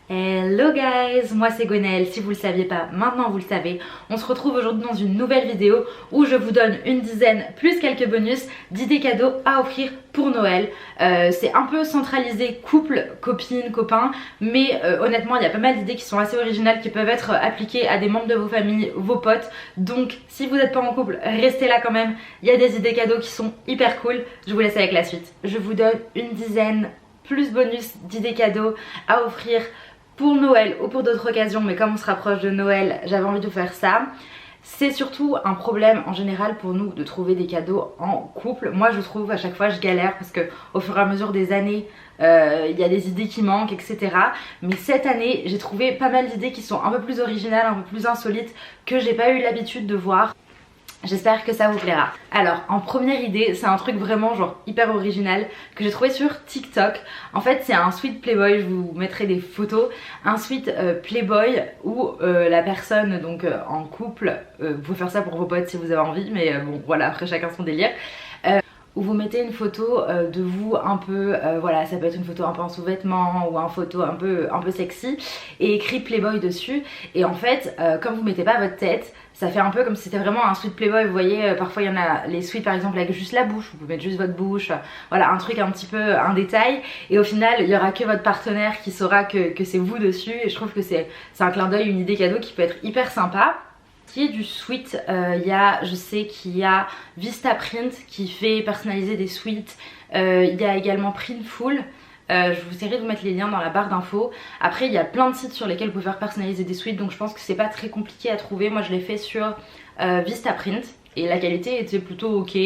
Hello guys, moi c'est Gwenaëlle, si vous le saviez pas, maintenant vous le savez. On se retrouve aujourd'hui dans une nouvelle vidéo où je vous donne une dizaine plus quelques bonus d'idées cadeaux à offrir pour Noël. C'est un peu centralisé couple, copine, copain, mais honnêtement il y a pas mal d'idées qui sont assez originales qui peuvent être appliquées à des membres de vos familles, vos potes. Donc si vous n'êtes pas en couple, restez là quand même, il y a des idées cadeaux qui sont hyper cool. Je vous laisse avec la suite. Je vous donne une dizaine plus bonus d'idées cadeaux à offrir pour Noël ou pour d'autres occasions, mais comme on se rapproche de Noël, j'avais envie de faire ça. C'est surtout un problème en général pour nous de trouver des cadeaux en couple. Moi je trouve à chaque fois je galère parce que au fur et à mesure des années il y a des idées qui manquent, etc. Mais cette année j'ai trouvé pas mal d'idées qui sont un peu plus originales, un peu plus insolites, que j'ai pas eu l'habitude de voir. J'espère que ça vous plaira. Alors en première idée, c'est un truc vraiment genre hyper original que j'ai trouvé sur TikTok. En fait c'est un sweat Playboy, je vous mettrai des photos. Un sweat Playboy où la personne donc en couple, vous pouvez faire ça pour vos potes si vous avez envie, mais bon voilà, après chacun son délire. Où vous mettez une photo de vous un peu, voilà, ça peut être une photo un peu en sous-vêtements ou une photo un peu sexy et écrit Playboy dessus. Et en fait, comme vous mettez pas votre tête, ça fait un peu comme si c'était vraiment un sweat Playboy. Vous voyez, parfois il y en a les sweats par exemple avec juste la bouche, vous pouvez mettre juste votre bouche, voilà, un truc un petit peu, un détail. Et au final, il y aura que votre partenaire qui saura que c'est vous dessus. Et je trouve que c'est un clin d'œil, une idée cadeau qui peut être hyper sympa. Qui est du sweat, je sais qu'il y a Vistaprint qui fait personnaliser des sweats, il y a également Printful. Je vous essaierai de vous mettre les liens dans la barre d'infos. Après il y a plein de sites sur lesquels vous pouvez faire personnaliser des sweats, donc je pense que c'est pas très compliqué à trouver. Moi je l'ai fait sur Vistaprint et la qualité était plutôt ok.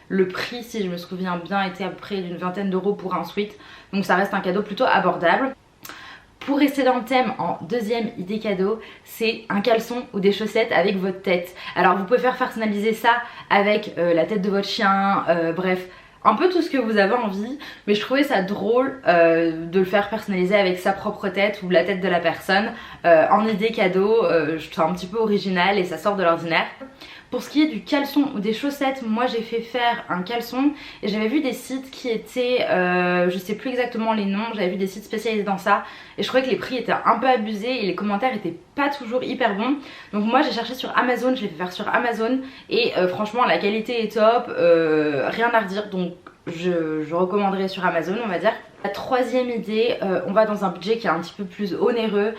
Le prix, si je me souviens bien, était à peu près d'une vingtaine d'euros pour un sweat, donc ça reste un cadeau plutôt abordable. Pour rester dans le thème, en deuxième idée cadeau, c'est un caleçon ou des chaussettes avec votre tête. Alors vous pouvez faire personnaliser ça avec la tête de votre chien, bref, un peu tout ce que vous avez envie. Mais je trouvais ça drôle de le faire personnaliser avec sa propre tête ou la tête de la personne. En idée cadeau, je trouve un petit peu original et ça sort de l'ordinaire. Pour ce qui est du caleçon ou des chaussettes, moi j'ai fait faire un caleçon et j'avais vu des sites qui étaient, je sais plus exactement les noms, j'avais vu des sites spécialisés dans ça et je trouvais que les prix étaient un peu abusés et les commentaires étaient pas toujours hyper bons. Donc moi j'ai cherché sur Amazon, je l'ai fait faire sur Amazon et franchement la qualité est top, rien à redire, donc je recommanderais sur Amazon on va dire. La troisième idée, on va dans un budget qui est un petit peu plus onéreux,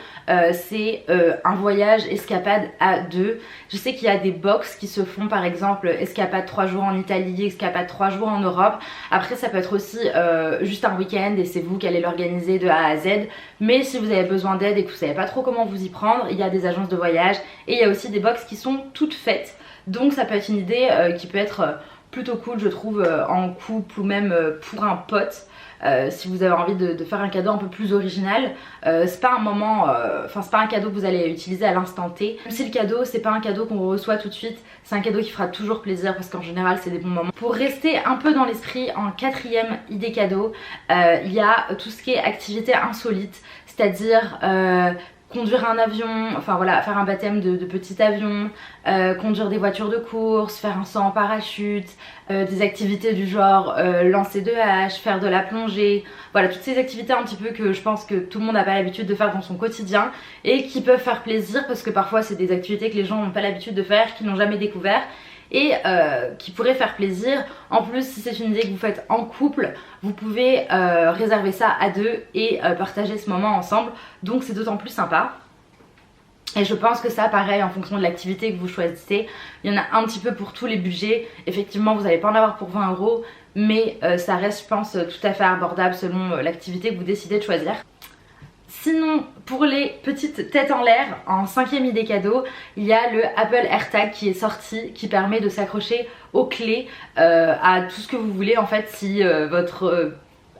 c'est un voyage escapade à deux. Je sais qu'il y a des box qui se font, par exemple escapade 3 jours en Italie, escapade 3 jours en Europe. Après ça peut être aussi juste un week-end et c'est vous qui allez l'organiser de A à Z. Mais si vous avez besoin d'aide et que vous savez pas trop comment vous y prendre, il y a des agences de voyage et il y a aussi des box qui sont toutes faites. Donc ça peut être une idée qui peut être plutôt cool je trouve en couple ou même pour un pote. Si vous avez envie de faire un cadeau un peu plus original, c'est pas un moment, c'est pas un cadeau que vous allez utiliser à l'instant T. Même si le cadeau c'est pas un cadeau qu'on reçoit tout de suite, c'est un cadeau qui fera toujours plaisir parce qu'en général c'est des bons moments. Pour rester un peu dans l'esprit, en quatrième idée cadeau, il y a tout ce qui est activité insolite, c'est-à-dire conduire un avion, enfin voilà, faire un baptême de petit avion, conduire des voitures de course, faire un saut en parachute, des activités du genre lancer de hache, faire de la plongée, voilà toutes ces activités un petit peu que je pense que tout le monde n'a pas l'habitude de faire dans son quotidien et qui peuvent faire plaisir parce que parfois c'est des activités que les gens n'ont pas l'habitude de faire, qu'ils n'ont jamais découvert et qui pourrait faire plaisir. En plus si c'est une idée que vous faites en couple, vous pouvez réserver ça à deux et partager ce moment ensemble, donc c'est d'autant plus sympa. Et je pense que ça pareil en fonction de l'activité que vous choisissez, il y en a un petit peu pour tous les budgets. Effectivement vous n'allez pas en avoir pour 20 euros, mais ça reste je pense tout à fait abordable selon l'activité que vous décidez de choisir. Sinon pour les petites têtes en l'air, en cinquième idée cadeau, il y a le Apple AirTag qui est sorti, qui permet de s'accrocher aux clés à tout ce que vous voulez en fait. Si votre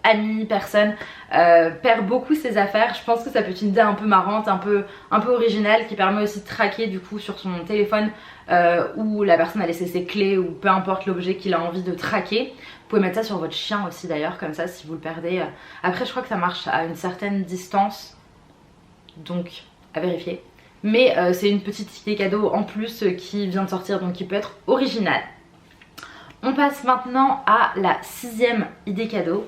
ami, personne perd beaucoup ses affaires, je pense que ça peut être une idée un peu marrante, un peu originale, qui permet aussi de traquer du coup sur son téléphone où la personne a laissé ses clés ou peu importe l'objet qu'il a envie de traquer. Vous pouvez mettre ça sur votre chien aussi d'ailleurs, comme ça si vous le perdez. Après je crois que ça marche à une certaine distance, donc à vérifier. Mais c'est une petite idée cadeau en plus qui vient de sortir, donc qui peut être originale. On passe maintenant à la sixième idée cadeau.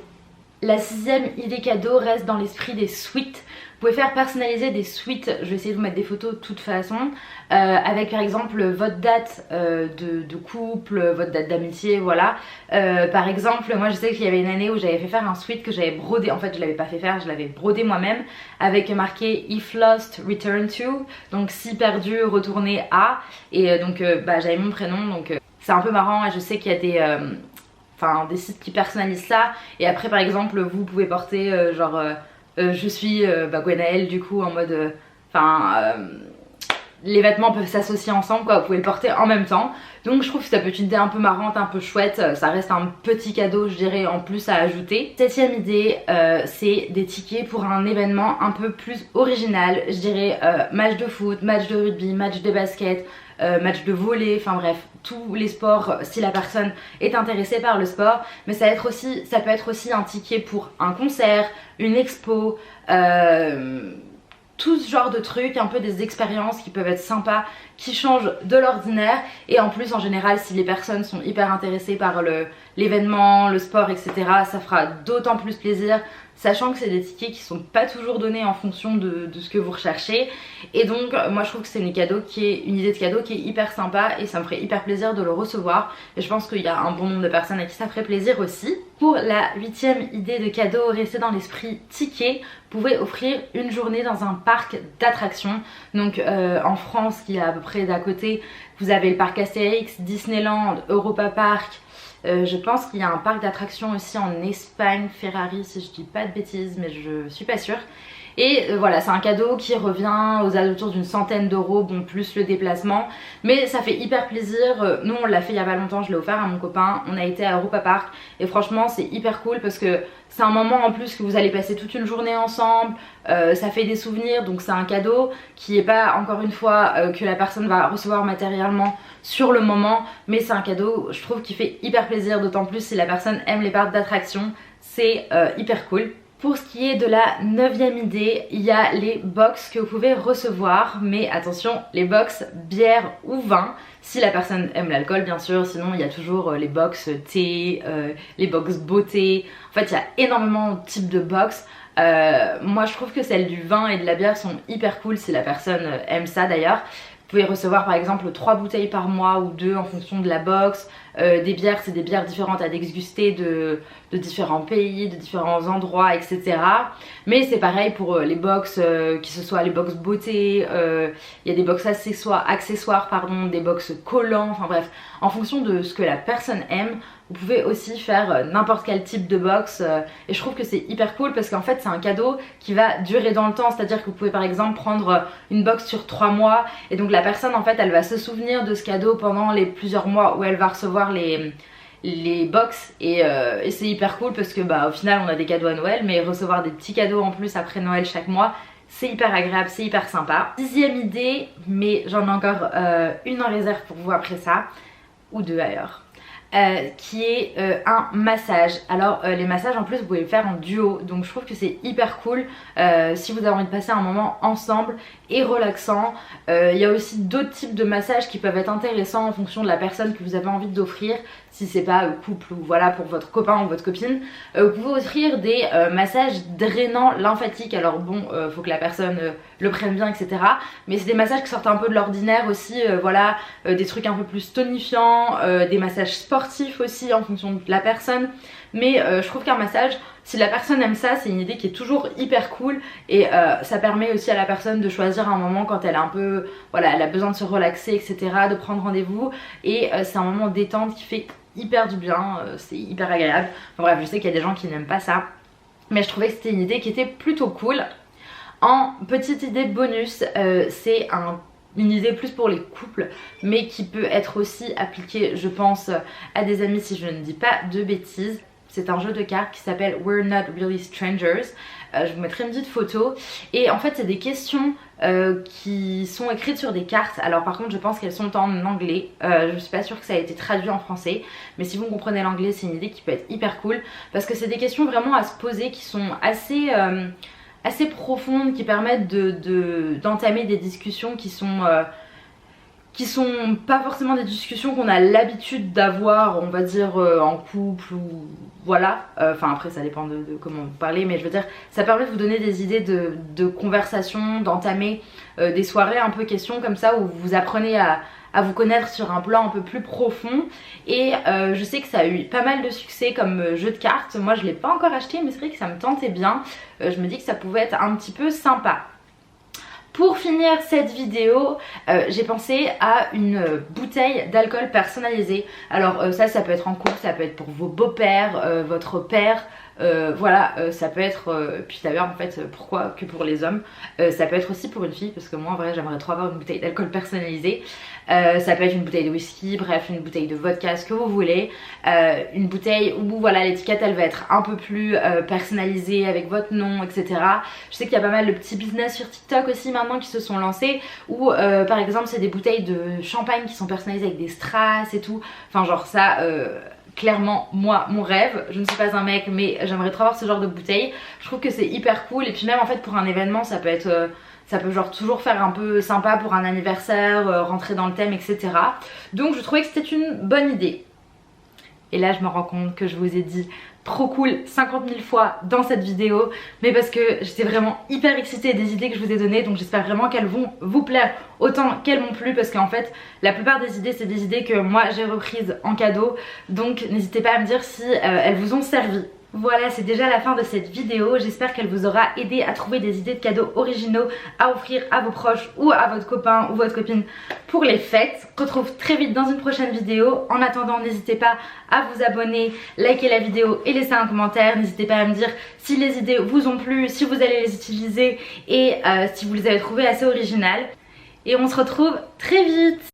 La sixième idée cadeau reste dans l'esprit des sweats. pouvez faire personnaliser des suites, je vais essayer de vous mettre des photos de toute façon, avec par exemple votre date de couple, votre date d'amitié, voilà. Par exemple, moi je sais qu'il y avait une année où j'avais fait faire un suite que j'avais brodé, en fait je l'avais pas fait faire, je l'avais brodé moi-même, avec marqué If Lost, Return To, donc si perdu, retourner à, et donc j'avais mon prénom, donc c'est un peu marrant, et je sais qu'il y a des sites qui personnalisent ça, et après par exemple vous pouvez porter je suis Gwenaëlle du coup en mode les vêtements peuvent s'associer ensemble quoi, vous pouvez le porter en même temps, donc je trouve que ça peut être une idée un peu marrante, un peu chouette, ça reste un petit cadeau je dirais en plus à ajouter. Septième idée, c'est des tickets pour un événement un peu plus original, je dirais match de foot, match de rugby, match de basket, match de volley, enfin bref, tous les sports si la personne est intéressée par le sport, mais ça peut être aussi un ticket pour un concert, une expo, tout ce genre de trucs, un peu des expériences qui peuvent être sympas, qui changent de l'ordinaire, et en plus en général si les personnes sont hyper intéressées par l'événement, le sport, etc., ça fera d'autant plus plaisir, sachant que c'est des tickets qui sont pas toujours donnés en fonction de ce que vous recherchez, et donc moi je trouve que c'est une idée de cadeau qui est hyper sympa, et ça me ferait hyper plaisir de le recevoir, et je pense qu'il y a un bon nombre de personnes à qui ça ferait plaisir aussi. Pour la 8e idée de cadeau, restez dans l'esprit ticket, vous pouvez offrir une journée dans un parc d'attractions, donc en France qui est à peu près d'à côté, vous avez le parc Astérix, Disneyland, Europa Park. Je pense qu'il y a un parc d'attractions aussi en Espagne, Ferrari si je dis pas de bêtises, mais je suis pas sûre. Et voilà, c'est un cadeau qui revient aux alentours d'une centaine d'euros, bon plus le déplacement, mais ça fait hyper plaisir. Nous on l'a fait il y a pas longtemps, je l'ai offert à mon copain, on a été à Europa Park et franchement c'est hyper cool parce que c'est un moment en plus que vous allez passer toute une journée ensemble, ça fait des souvenirs, donc c'est un cadeau qui est pas encore une fois que la personne va recevoir matériellement sur le moment, mais c'est un cadeau je trouve qui fait hyper plaisir, d'autant plus si la personne aime les parcs d'attractions, c'est hyper cool. Pour ce qui est de la 9e idée, il y a les box que vous pouvez recevoir, mais attention, les box bière ou vin, si la personne aime l'alcool bien sûr, sinon il y a toujours les box thé, les box beauté, en fait il y a énormément de types de box. Moi je trouve que celles du vin et de la bière sont hyper cool si la personne aime ça d'ailleurs. Vous pouvez recevoir par exemple 3 bouteilles par mois ou 2 en fonction de la box. Des bières, c'est des bières différentes à déguster de différents pays, de différents endroits, etc. Mais c'est pareil pour les box, que ce soit les box beauté, il y a des box accessoires, pardon, des box collants, enfin bref, en fonction de ce que la personne aime. Vous pouvez aussi faire n'importe quel type de box et je trouve que c'est hyper cool parce qu'en fait c'est un cadeau qui va durer dans le temps, c'est à dire que vous pouvez par exemple prendre une box sur 3 mois et donc la personne en fait elle va se souvenir de ce cadeau pendant les plusieurs mois où elle va recevoir les box et c'est hyper cool parce que au final on a des cadeaux à Noël, mais recevoir des petits cadeaux en plus après Noël chaque mois, c'est hyper agréable, c'est hyper sympa. 10e idée, mais j'en ai encore une en réserve pour vous après ça, ou 2 ailleurs. Qui est un massage. Alors les massages en plus vous pouvez le faire en duo, donc je trouve que c'est hyper cool si vous avez envie de passer un moment ensemble et relaxant. Il y a aussi d'autres types de massages qui peuvent être intéressants en fonction de la personne que vous avez envie d'offrir. Si c'est pas couple ou voilà pour votre copain ou votre copine, vous pouvez offrir des massages drainants lymphatiques. Alors bon, faut que la personne le prenne bien, etc. Mais c'est des massages qui sortent un peu de l'ordinaire aussi, voilà, des trucs un peu plus tonifiants, des massages sportifs aussi en fonction de la personne. Mais je trouve qu'un massage, si la personne aime ça, c'est une idée qui est toujours hyper cool et ça permet aussi à la personne de choisir un moment quand elle est un peu, voilà, elle a besoin de se relaxer, etc., de prendre rendez-vous et c'est un moment détente qui fait hyper du bien, c'est hyper agréable. Enfin bref, je sais qu'il y a des gens qui n'aiment pas ça, mais je trouvais que c'était une idée qui était plutôt cool. En petite idée bonus, c'est une idée plus pour les couples, mais qui peut être aussi appliquée, je pense, à des amis si je ne dis pas de bêtises. C'est un jeu de cartes qui s'appelle We're Not Really Strangers. Je vous mettrai une petite photo. Et en fait, c'est des questions qui sont écrites sur des cartes. Alors par contre, je pense qu'elles sont en anglais. Je suis pas sûre que ça a été traduit en français. Mais si vous comprenez l'anglais, c'est une idée qui peut être hyper cool. Parce que c'est des questions vraiment à se poser qui sont assez profondes, qui permettent d'entamer des discussions qui sont qui sont pas forcément des discussions qu'on a l'habitude d'avoir, on va dire en couple ou voilà, enfin après ça dépend de comment vous parlez, mais je veux dire ça permet de vous donner des idées de conversation, d'entamer des soirées un peu questions comme ça où vous apprenez à vous connaître sur un plan un peu plus profond. Et je sais que ça a eu pas mal de succès comme jeu de cartes. Moi je l'ai pas encore acheté mais c'est vrai que ça me tentait bien. Je me dis que ça pouvait être un petit peu sympa. Pour finir cette vidéo, j'ai pensé à une bouteille d'alcool personnalisée. Alors ça peut être en couple, ça peut être pour vos beaux-pères, votre père, voilà, ça peut être, puis d'ailleurs en fait pourquoi que pour les hommes, ça peut être aussi pour une fille parce que moi en vrai j'aimerais trop avoir une bouteille d'alcool personnalisée. Ça peut être une bouteille de whisky, bref une bouteille de vodka, ce que vous voulez, une bouteille où voilà l'étiquette elle va être un peu plus personnalisée avec votre nom, etc. Je sais qu'il y a pas mal de petits business sur TikTok aussi maintenant qui se sont lancés où par exemple c'est des bouteilles de champagne qui sont personnalisées avec des strass et tout, enfin genre ça clairement moi mon rêve. Je ne suis pas un mec mais j'aimerais trop avoir ce genre de bouteille. Je trouve que c'est hyper cool et puis même en fait pour un événement ça peut être ça peut genre toujours faire un peu sympa pour un anniversaire, rentrer dans le thème, etc. Donc je trouvais que c'était une bonne idée. Et là je me rends compte que je vous ai dit trop cool 50 000 fois dans cette vidéo, mais parce que j'étais vraiment hyper excitée des idées que je vous ai données, donc j'espère vraiment qu'elles vont vous plaire autant qu'elles m'ont plu, parce qu'en fait la plupart des idées c'est des idées que moi j'ai reprises en cadeau, donc n'hésitez pas à me dire si elles vous ont servi. Voilà, c'est déjà la fin de cette vidéo, j'espère qu'elle vous aura aidé à trouver des idées de cadeaux originaux à offrir à vos proches ou à votre copain ou votre copine pour les fêtes. On se retrouve très vite dans une prochaine vidéo. En attendant, n'hésitez pas à vous abonner, liker la vidéo et laisser un commentaire. N'hésitez pas à me dire si les idées vous ont plu, si vous allez les utiliser et si vous les avez trouvées assez originales. Et on se retrouve très vite.